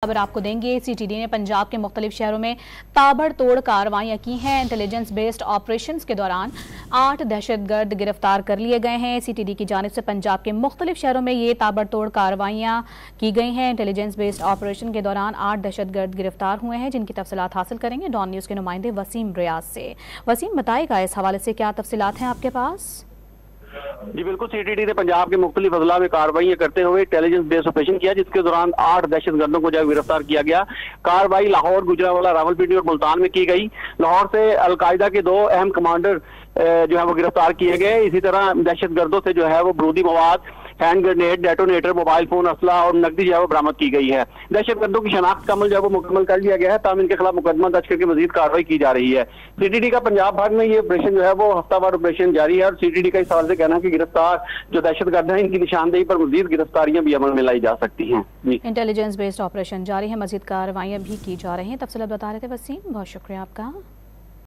खबर आपको देंगे। सीटीडी ने पंजाब के मुख्तलिफ शहरों में ताबड़तोड़ कार्रवाइयां की हैं। इंटेलिजेंस बेस्ड ऑपरेशंस के दौरान 8 दहशतगर्द गिरफ्तार कर लिए गए हैं। सीटीडी की जानिब से पंजाब के मुख्तलिफ शहरों में ये ताबड़तोड़ कार्रवाइयां की गई हैं। इंटेलिजेंस बेस्ड ऑपरेशन के दौरान 8 दहशतगर्द गिरफ्तार हुए हैं, जिनकी तफसीलात हासिल करेंगे डॉन न्यूज़ के नुमाइंदे वसीम रियाज से। वसीम, बताएगा इस हवाले से क्या तफसीलात हैं आपके पास? जी बिल्कुल, सीटीडी ने पंजाब के मुख्तलिफ अजला में कार्रवाई करते हुए इंटेलिजेंस बेस्ड ऑपरेशन किया, जिसके दौरान 8 दहशतगर्दों को गिरफ्तार किया गया। कार्रवाई लाहौर, गुजरावाला, रावलपिंडी और मुल्तान में की गई। लाहौर से अलकायदा के 2 अहम कमांडर जो है वो गिरफ्तार किए गए। इसी तरह दहशतगर्दों से जो है वो बारूदी मवाद, hand grenade, detonator, mobile phone, असला और नकदी जो है वो बरामद की गई है। दहशतगर्दों की शनाख्त का अमल जो है वो मुकम्मल कर लिया गया है, ताम इनके खिलाफ मुकदमा दर्ज करके मजीद कार्रवाई की जा रही है। सीटीडी का पंजाब भर में ये ऑपरेशन जो है वो हफ्तावार ऑपरेशन जारी है और सीटीडी का इस सवाल से कहना है कि गिरफ्तार जो दहशतगर्द हैं इनकी निशानदेही पर मजीद गिरफ्तारियां भी अमल में लाई जा सकती हैं। इंटेलिजेंस बेस्ड ऑपरेशन जारी है, मजीद कार्रवाइयां भी की जा रही हैं। तफसीलात बता रहे थे वसीम, बहुत शुक्रिया आपका।